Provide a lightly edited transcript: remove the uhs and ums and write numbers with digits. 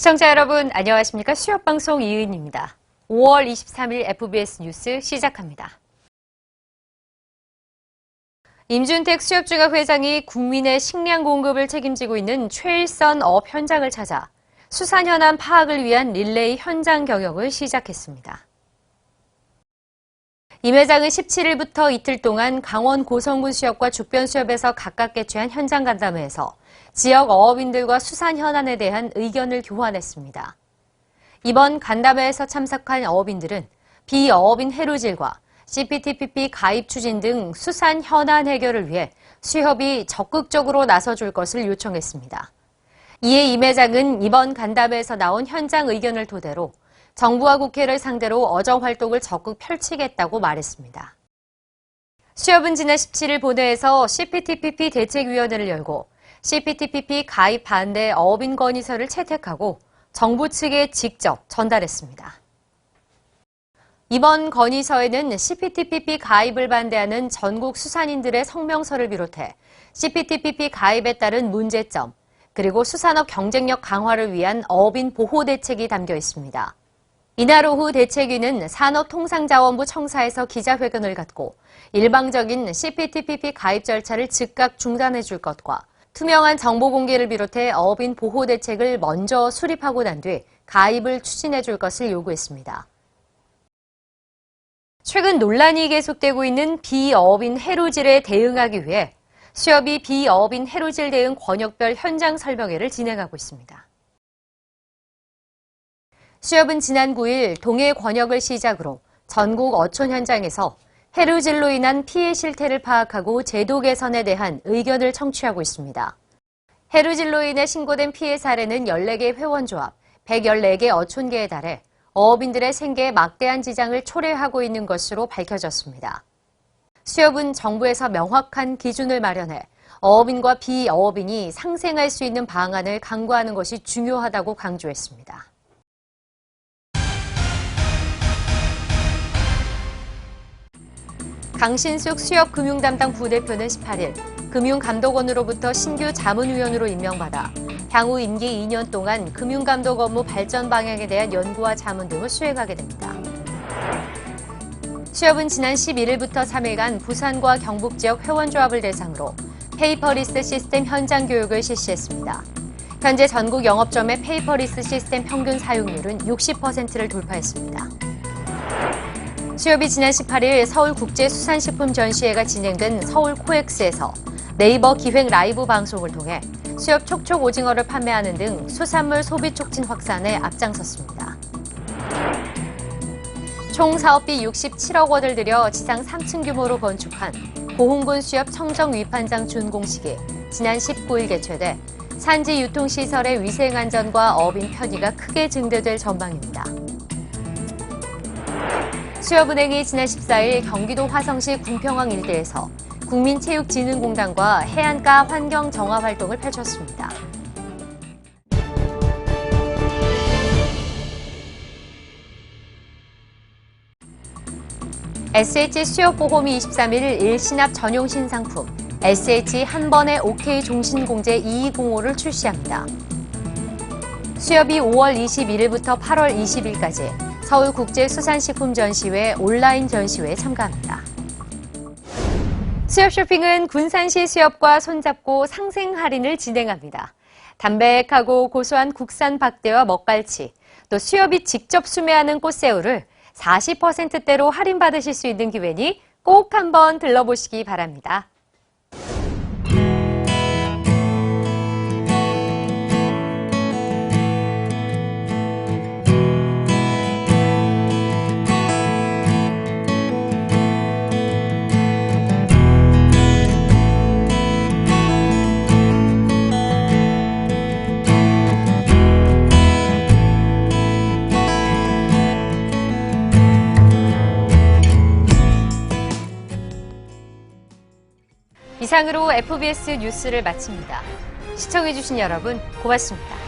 시청자 여러분 안녕하십니까? 수협방송 이은입니다. 5월 23일 FBS 뉴스 시작합니다. 임준택 수협주가 회장이 국민의 식량 공급을 책임지고 있는 최일선 업 현장을 찾아 수산 현안 파악을 위한 릴레이 현장 경영을 시작했습니다. 임 회장은 17일부터 이틀 동안 강원 고성군 수협과 죽변 수협에서 각각 개최한 현장 간담회에서 지역 어업인들과 수산 현안에 대한 의견을 교환했습니다. 이번 간담회에서 참석한 어업인들은 비어업인 해루질과 CPTPP 가입 추진 등 수산 현안 해결을 위해 수협이 적극적으로 나서줄 것을 요청했습니다. 이에 임 회장은 이번 간담회에서 나온 현장 의견을 토대로 정부와 국회를 상대로 어정 활동을 적극 펼치겠다고 말했습니다. 수협은 지난 17일 본회에서 CPTPP 대책위원회를 열고 CPTPP 가입 반대 어업인 건의서를 채택하고 정부 측에 직접 전달했습니다. 이번 건의서에는 CPTPP 가입을 반대하는 전국 수산인들의 성명서를 비롯해 CPTPP 가입에 따른 문제점, 그리고 수산업 경쟁력 강화를 위한 어업인 보호 대책이 담겨 있습니다. 이날 오후 대책위는 산업통상자원부 청사에서 기자회견을 갖고 일방적인 CPTPP 가입 절차를 즉각 중단해 줄 것과 투명한 정보 공개를 비롯해 어업인 보호 대책을 먼저 수립하고 난 뒤 가입을 추진해 줄 것을 요구했습니다. 최근 논란이 계속되고 있는 비어업인 해루질에 대응하기 위해 수협이 비어업인 해루질 대응 권역별 현장 설명회를 진행하고 있습니다. 수협은 지난 9일 동해 권역을 시작으로 전국 어촌 현장에서 해루질로 인한 피해 실태를 파악하고 제도 개선에 대한 의견을 청취하고 있습니다. 해루질로 인해 신고된 피해 사례는 14개 회원조합, 114개 어촌계에 달해 어업인들의 생계에 막대한 지장을 초래하고 있는 것으로 밝혀졌습니다. 수협은 정부에서 명확한 기준을 마련해 어업인과 비어업인이 상생할 수 있는 방안을 강구하는 것이 중요하다고 강조했습니다. 강신숙 수협 금융담당 부대표는 18일 금융감독원으로부터 신규 자문위원으로 임명받아 향후 임기 2년 동안 금융감독 업무 발전 방향에 대한 연구와 자문 등을 수행하게 됩니다. 수협은 지난 11일부터 3일간 부산과 경북 지역 회원조합을 대상으로 페이퍼리스 시스템 현장 교육을 실시했습니다. 현재 전국 영업점의 페이퍼리스 시스템 평균 사용률은 60%를 돌파했습니다. 수협이 지난 18일 서울국제수산식품 전시회가 진행된 서울 코엑스에서 네이버 기획 라이브 방송을 통해 수협 촉촉 오징어를 판매하는 등 수산물 소비 촉진 확산에 앞장섰습니다. 총 사업비 67억 원을 들여 지상 3층 규모로 건축한 고흥군 수협 청정 위판장 준공식이 지난 19일 개최돼 산지 유통시설의 위생안전과 어업인 편의가 크게 증대될 전망입니다. 수협은행이 지난 14일 경기도 화성시 궁평항 일대에서 국민체육진흥공단과 해안가 환경 정화 활동을 펼쳤습니다. SH 수협보험이 23일 일신압 전용 신상품 SH 한 번에 OK 종신공제 2205를 출시합니다. 수협이 5월 21일부터 8월 20일까지 서울국제수산식품전시회 온라인 전시회에 참가합니다. 수협 쇼핑은 군산시 수협과 손잡고 상생 할인을 진행합니다. 담백하고 고소한 국산 박대와 먹갈치, 또 수협이 직접 수매하는 꽃새우를 40%대로 할인받으실 수 있는 기회니 꼭 한번 들러보시기 바랍니다. 이상으로 FBS 뉴스를 마칩니다. 시청해주신 여러분 고맙습니다.